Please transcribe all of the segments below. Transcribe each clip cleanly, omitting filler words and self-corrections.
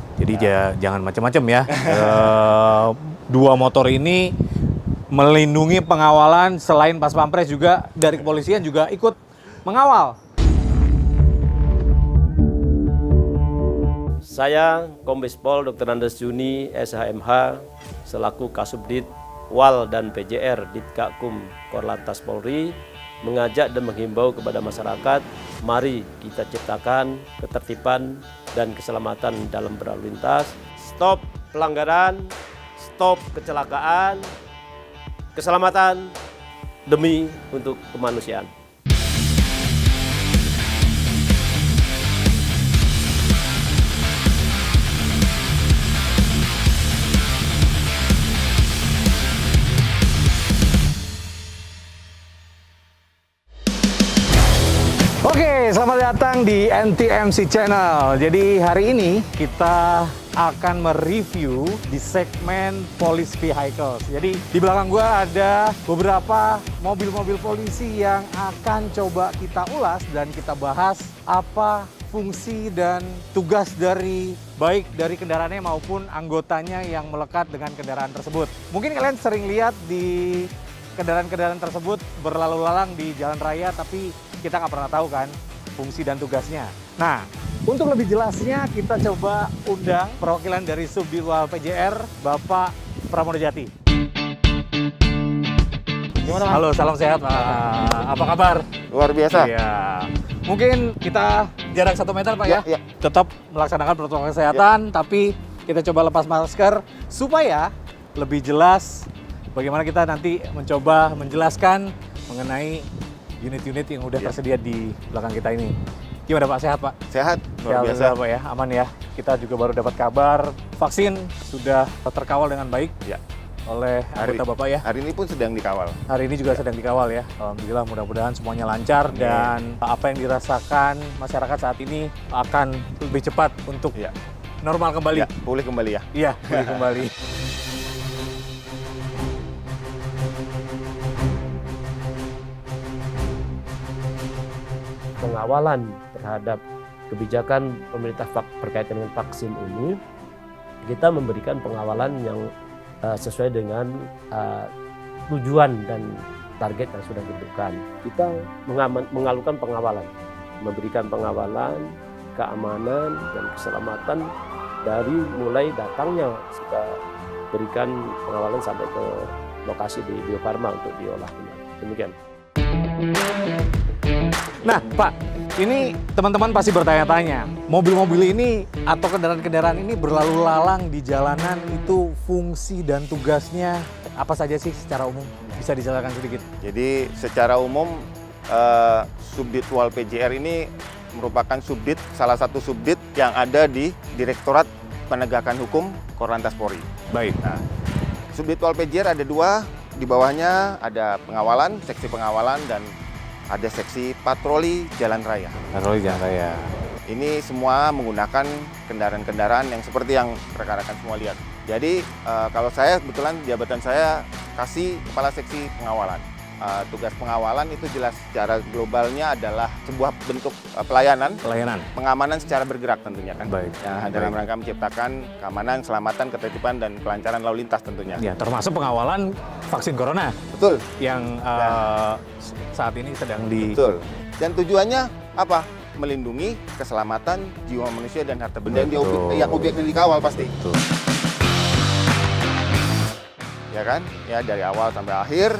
Jadi jangan macam-macam ya. Dua motor ini melindungi pengawalan, selain Pas Pampres juga dari kepolisian juga ikut mengawal. Saya Kombes Pol Dr. Andes Juni, SHMH, selaku Kasubdit WAL dan PJR Ditgakum Korlantas Polri, mengajak dan menghimbau kepada masyarakat, mari kita ciptakan ketertiban dan keselamatan dalam berlalu lintas. Stop pelanggaran, stop kecelakaan, keselamatan demi untuk kemanusiaan. Oke, selamat datang di NTMC Channel. Jadi hari ini kita akan mereview di segmen Police Vehicles. Jadi di belakang gua ada beberapa mobil-mobil polisi yang akan coba kita ulas dan kita bahas apa fungsi dan tugas dari baik dari kendaraannya maupun anggotanya yang melekat dengan kendaraan tersebut. Mungkin kalian sering lihat di kendaraan-kendaraan tersebut berlalu lalang di jalan raya, tapi kita nggak pernah tahu kan fungsi dan tugasnya. Nah, untuk lebih jelasnya kita coba undang perwakilan dari Subdit WAL PJR, Bapak Pramono Jati. Gimana, Pak? Halo, salam sehat, Pak. Apa kabar? Luar biasa. Iya. Mungkin kita jarak 1 meter, Pak ya? Ya. Tetap melaksanakan protokol kesehatan, tapi kita coba lepas masker supaya lebih jelas bagaimana kita nanti mencoba menjelaskan mengenai unit-unit yang udah tersedia di belakang kita ini. Gimana Pak, sehat Pak? Sehat, luar biasa. Pak ya, aman ya. Kita juga baru dapat kabar vaksin sudah terkawal dengan baik Ya. oleh anggota Bapak ya. Hari ini pun sedang dikawal. Hari ini juga sedang dikawal ya. Alhamdulillah, mudah-mudahan semuanya lancar dan apa yang dirasakan masyarakat saat ini akan lebih cepat untuk normal kembali. Ya, pulih kembali ya. Iya, pulih kembali. Pengawalan terhadap kebijakan pemerintah berkaitan dengan vaksin ini, kita memberikan pengawalan yang sesuai dengan tujuan dan target yang sudah ditentukan. Kita mengalukan pengawalan, memberikan pengawalan, keamanan dan keselamatan dari mulai datangnya, kita berikan pengawalan sampai ke lokasi di Bio Farma untuk diolah kembali. Demikian. Nah, Pak, ini teman-teman pasti bertanya-tanya, mobil-mobil ini atau kendaraan-kendaraan ini berlalu lalang di jalanan, itu fungsi dan tugasnya apa saja sih secara umum? Bisa dijelaskan sedikit? Jadi secara umum Subdit WAL PJR ini merupakan subdit, salah satu subdit yang ada di Direktorat Penegakan Hukum Korlantas Polri. Baik. Nah, Subdit WAL PJR ada 2, di bawahnya ada pengawalan, seksi pengawalan, dan ada seksi patroli jalan raya. Patroli jalan raya. Ini semua menggunakan kendaraan-kendaraan yang seperti yang rekan-rekan semua lihat. Jadi kalau saya kebetulan jabatan saya kasih kepala seksi pengawalan. Tugas pengawalan itu jelas secara globalnya adalah sebuah bentuk pelayanan, pengamanan secara bergerak tentunya kan. Baik. Ya, dalam rangka menciptakan keamanan, keselamatan, ketertiban dan kelancaran lalu lintas tentunya. Ya, termasuk pengawalan vaksin corona. Betul. Yang saat ini sedang di. Betul. Dan tujuannya apa? Melindungi keselamatan jiwa manusia dan harta benda yang objeknya dikawal pasti. Betul. Ya kan? Ya, dari awal sampai akhir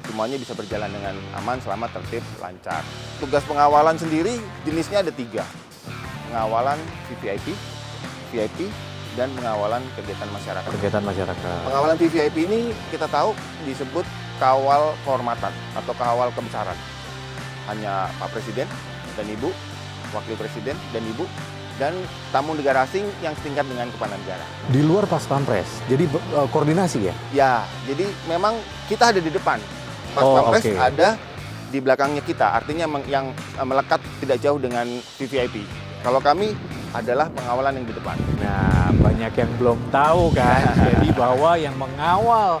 semuanya bisa berjalan dengan aman, selamat, tertib, lancar. Tugas pengawalan sendiri jenisnya ada 3. Pengawalan VVIP, VIP, dan pengawalan kegiatan masyarakat. Kegiatan masyarakat. Pengawalan VVIP ini kita tahu disebut kawal kehormatan atau kawal kebesaran. Hanya Pak Presiden dan Ibu, Wakil Presiden dan Ibu, dan tamu negara asing yang setingkat dengan kepala negara. Di luar Pas Pampres, jadi koordinasi ya? Ya, jadi memang kita ada di depan. Pas Pampres ada di belakangnya kita, artinya yang melekat tidak jauh dengan VVIP. Kalau kami adalah pengawalan yang di depan. Nah, banyak yang belum tahu kan, jadi bahwa yang mengawal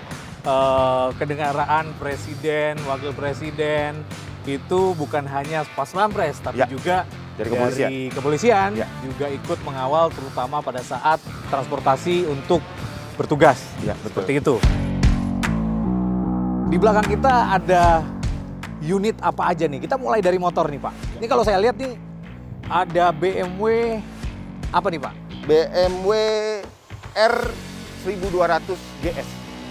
kendaraan Presiden, Wakil Presiden, itu bukan hanya Pas Pampres, tapi juga Dari kepolisian. Dari kepolisian Ya. juga ikut mengawal terutama pada saat transportasi untuk bertugas. Ya, betul. Seperti itu. Di belakang kita ada unit apa aja nih? Kita mulai dari motor nih, Pak. Ini kalau saya lihat nih ada BMW apa nih, Pak? BMW R 1200 GS.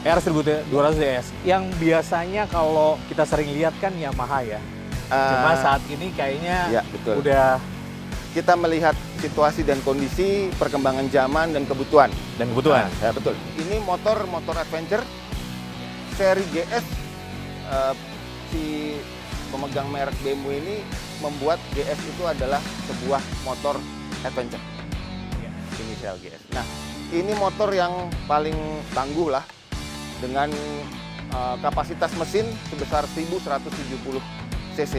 R1200 DS yang biasanya kalau kita sering lihat kan Yamaha ya. Cuma saat ini kayaknya Ya, betul. udah Kita melihat situasi dan kondisi, perkembangan zaman dan kebutuhan. dan kebutuhan. Ya, betul. Ini motor adventure seri GS. Si pemegang merek BMW ini membuat GS itu adalah sebuah motor adventure. Ya. Inisial GS. Nah, ini motor yang paling tangguh lah dengan kapasitas mesin sebesar 1170 cc,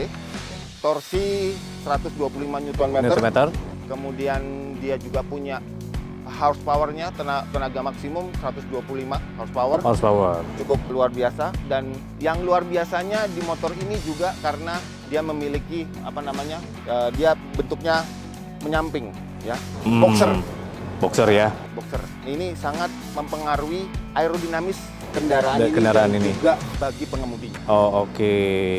torsi 125 Nm. Kemudian dia juga punya horsepower-nya, tenaga maksimum 125 horsepower. Cukup luar biasa. Dan yang luar biasanya di motor ini juga karena dia memiliki dia bentuknya menyamping ya. Boxer ya. Boxer. Ini sangat mempengaruhi aerodinamis kendaraan ini. Juga bagi pengemudinya. Oh, oke.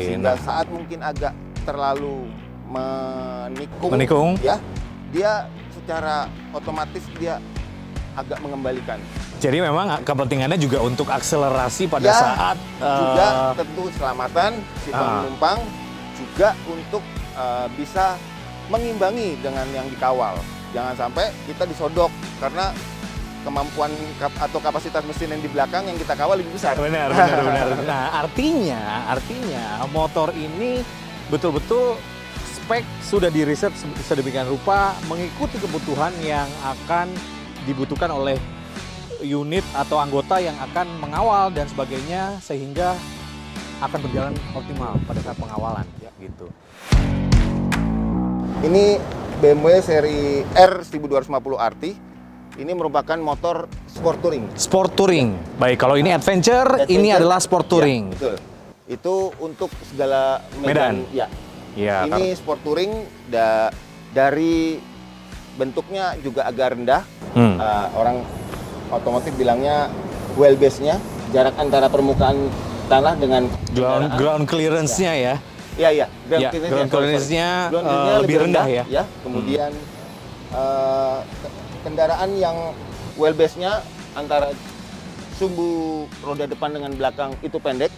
Sehingga saat mungkin agak terlalu menikung, ya, dia secara otomatis dia agak mengembalikan. Jadi memang kepentingannya juga untuk akselerasi pada Ya, saat juga tentu keselamatan si penumpang, juga untuk bisa mengimbangi dengan yang dikawal. Jangan sampai kita disodok karena kemampuan atau kapasitas mesin yang di belakang yang kita kawal lebih besar. Benar. Nah, artinya motor ini betul-betul spek sudah diriset sedemikian rupa mengikuti kebutuhan yang akan dibutuhkan oleh unit atau anggota yang akan mengawal dan sebagainya sehingga akan berjalan optimal pada saat pengawalan gitu. Ini BMW seri R 1250 RT. Ini merupakan motor sport touring. Sport touring. Baik, kalau ini adventure, ini adalah sport touring. Ya, betul. Itu untuk segala medan. Ya. Ya, Ini sport touring dari bentuknya juga agak rendah. Orang otomotif bilangnya wheelbase-nya, jarak antara permukaan tanah dengan ground clearance-nya ya. Iya. Ground clearance-nya lebih rendah ya. Kemudian kendaraan yang wheelbase-nya antara sumbu roda depan dengan belakang itu pendek,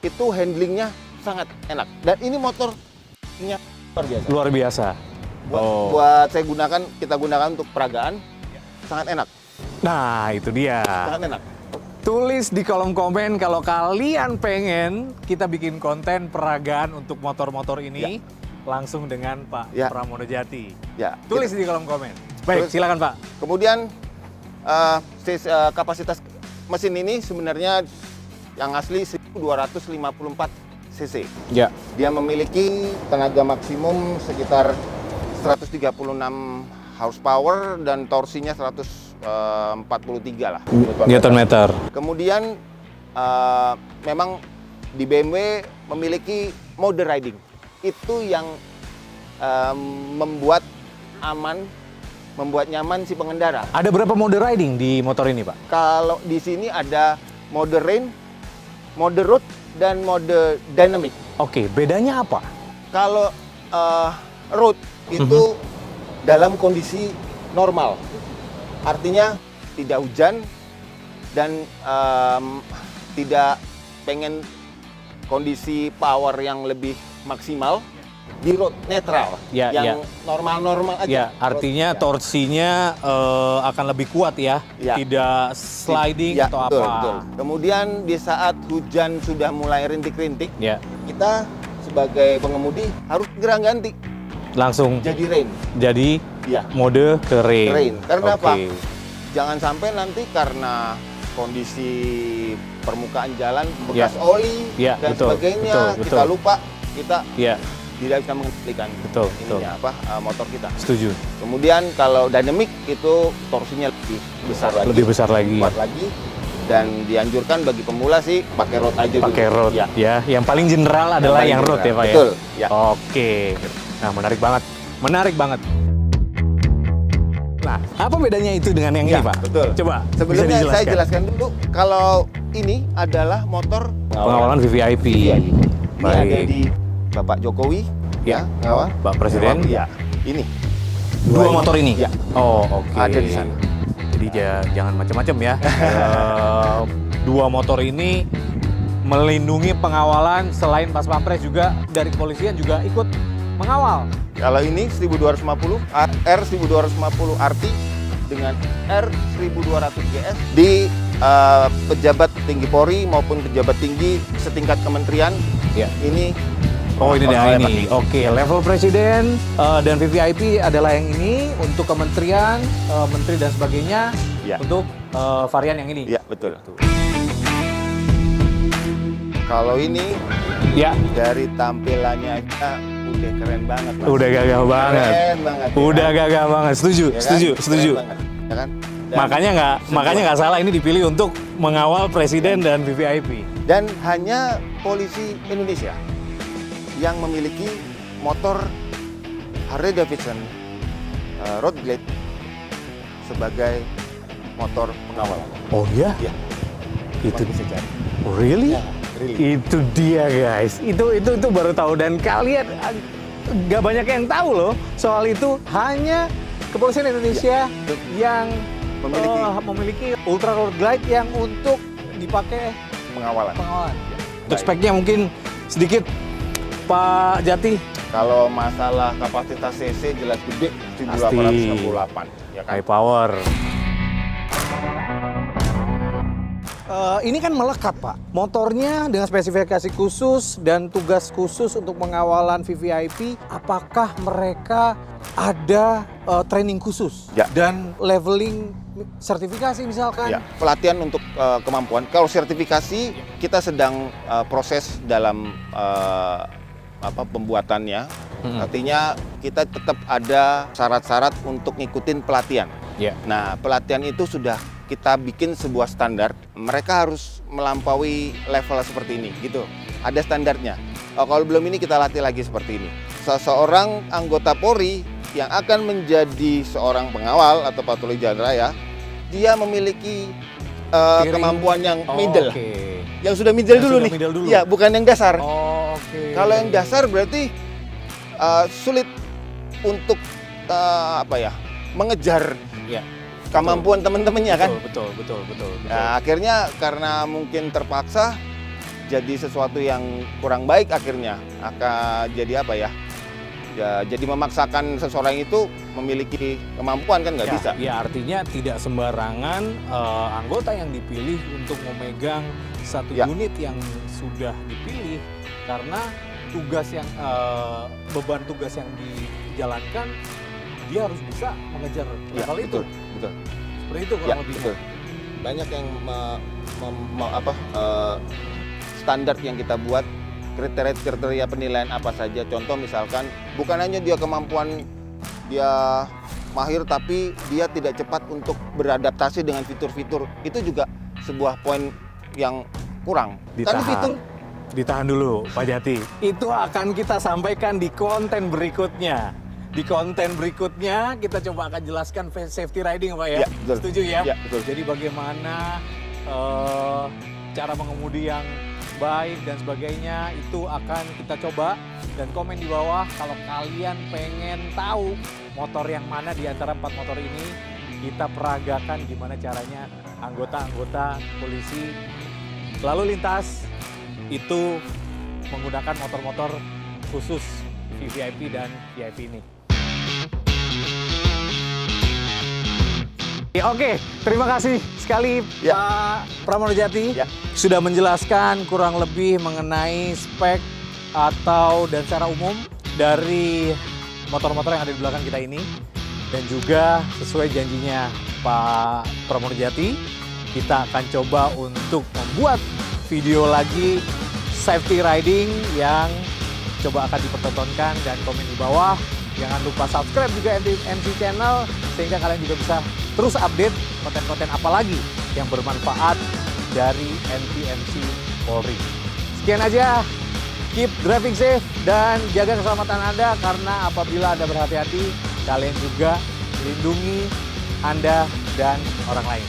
itu handlingnya sangat enak. Dan ini motornya Luar biasa. Buat kita gunakan untuk peragaan, sangat enak. Nah, itu dia. Sangat enak. Tulis di kolom komen kalau kalian pengen kita bikin konten peragaan untuk motor-motor ini langsung dengan Pak Pramono Jati. Ya. Tulis di kolom komen. Baik, silakan Pak. Kemudian kapasitas mesin ini sebenarnya yang asli 1254 cc. Ya. Dia memiliki tenaga maksimum sekitar 136 horsepower dan torsinya 143 lah. Newton-meter. Kemudian memang di BMW memiliki mode riding. Itu yang membuat nyaman si pengendara. Ada berapa mode riding di motor ini, Pak? Kalau di sini ada mode rain, mode road, dan mode dynamic. Oke, bedanya apa? Kalau road itu dalam kondisi normal, artinya tidak hujan dan tidak pengen kondisi power yang lebih maksimal, di road netral, yang normal-normal aja. Ya, artinya torsinya akan lebih kuat ya, tidak sliding atau betul, apa. Betul. Kemudian di saat hujan sudah mulai rintik-rintik, kita sebagai pengemudi harus segera ganti. Langsung jadi rain. Jadi mode ke rain. Karena apa? Jangan sampai nanti karena kondisi permukaan jalan bekas oli dan sebagainya, kita lupa, kita tidak bisa mengendalikan motor kita. Setuju. Kemudian kalau dynamic itu torsinya lebih besar lagi, kuat lagi, dan dianjurkan bagi pemula sih pakai road aja. Pakai road ya. Yang paling general adalah yang road ya, Pak. Betul. Ya. Oke. Nah, menarik banget. Menarik banget. Nah, apa bedanya itu dengan yang ini, Pak? Betul. Coba Sebelumnya bisa saya dijelaskan. jelaskan dulu, kalau ini adalah motor Pengawalan VVIP. Ini ada Baik. di Bapak Jokowi, Ya. pengawal. Pak Presiden. Ya, ini. Dua motor ini? Ya. Oh, oke. Ada di sana. Jadi jangan macam-macam ya. Dua motor ini melindungi pengawalan selain Pas Pampres juga dari kepolisian juga ikut mengawal. Kalau ini 1250, R1250 RT dengan R1200 GS di pejabat tinggi Polri maupun pejabat tinggi setingkat kementerian. Ya. Ini Oh, ini pengawalan yang ini. pakai. Oke, level presiden dan VVIP adalah yang ini untuk kementerian, menteri dan sebagainya. Ya. Untuk varian yang ini. Ya, betul. Kalau ini Ya. dari tampilannya aja udah keren banget, Mas. Udah gagah banget. Keren banget. ya Udah kan? gagah banget. Setuju, Ya kan? setuju, Keren setuju. banget, ya kan? Dan Makanya nggak salah ini dipilih untuk mengawal presiden dan VVIP. Dan hanya polisi Indonesia yang memiliki motor Harley Davidson Road Glide sebagai motor pengawalan. Oh ya? Ya. Itu Bisa cari. really? Ya, really. Itu dia guys. Itu baru tahu dan kalian nggak banyak yang tahu loh soal itu. Hanya kepolisian Indonesia yang memiliki Ultra Road Glide yang untuk dipakai Pengawalan. pengawalan. Untuk Baik. speknya mungkin sedikit Pak Jati. Kalau masalah kapasitas CC jelas gede, 1868 ya kan. High power. Ini kan melekat, Pak. Motornya dengan spesifikasi khusus dan tugas khusus untuk pengawalan VVIP. Apakah mereka ada training khusus Ya. dan leveling sertifikasi misalkan? Ya, pelatihan untuk kemampuan. Kalau sertifikasi kita sedang proses dalam pembuatannya. Artinya kita tetap ada syarat-syarat untuk ngikutin pelatihan. Ya. Nah, pelatihan itu sudah kita bikin sebuah standar. Mereka harus melampaui level seperti ini, gitu. Ada standarnya. Kalau belum ini kita latih lagi seperti ini. Seseorang anggota Polri yang akan menjadi seorang pengawal atau patroli jalan raya, dia memiliki kemampuan yang middle. Oke. Yang sudah middle Yang dulu sudah nih. middle dulu. Iya, bukan yang dasar. Oh, oke. Kalau yang dasar berarti sulit untuk mengejar Ya. kemampuan teman-temannya kan. Betul. Nah, akhirnya karena mungkin terpaksa jadi sesuatu yang kurang baik akhirnya akan jadi jadi memaksakan seseorang itu memiliki kemampuan kan nggak bisa. Ya, artinya tidak sembarangan anggota yang dipilih untuk memegang satu Ya. unit yang sudah dipilih karena tugas yang beban tugas yang dijalankan dia harus bisa mengejar Ya, level itu. betul. Seperti itu kurang Ya, lebihnya. betul. Banyak yang standar yang kita buat, kriteria penilaian apa saja. Contoh misalkan bukan hanya dia kemampuan dia mahir, tapi dia tidak cepat untuk beradaptasi dengan fitur-fitur. Itu juga sebuah poin yang kurang. Kan fitur Ditahan dulu Pak Jati. Itu akan kita sampaikan di konten berikutnya. Di konten berikutnya kita coba akan jelaskan safety riding Pak ya. Ya, betul. Setuju ya? Ya, betul. Jadi bagaimana cara mengemudi yang baik dan sebagainya itu akan kita coba. Dan komen di bawah kalau kalian pengen tahu motor yang mana di antara 4 motor ini, kita peragakan gimana caranya anggota-anggota polisi lalu lintas itu menggunakan motor-motor khusus VVIP dan VIP ini. Oke, terima kasih sekali Ya. Pak Pramono Jati Ya. sudah menjelaskan kurang lebih mengenai spek atau dan secara umum dari motor-motor yang ada di belakang kita ini. Dan juga sesuai janjinya Pak Pramono Jati, kita akan coba untuk membuat video lagi safety riding yang coba akan dipertontonkan, dan komen di bawah. Jangan lupa subscribe juga NTMC Channel sehingga kalian juga bisa terus update konten-konten apa lagi yang bermanfaat dari NTMC Polri. Sekian aja keep driving safe dan jaga keselamatan Anda, karena apabila Anda berhati-hati, kalian juga lindungi Anda dan orang lain.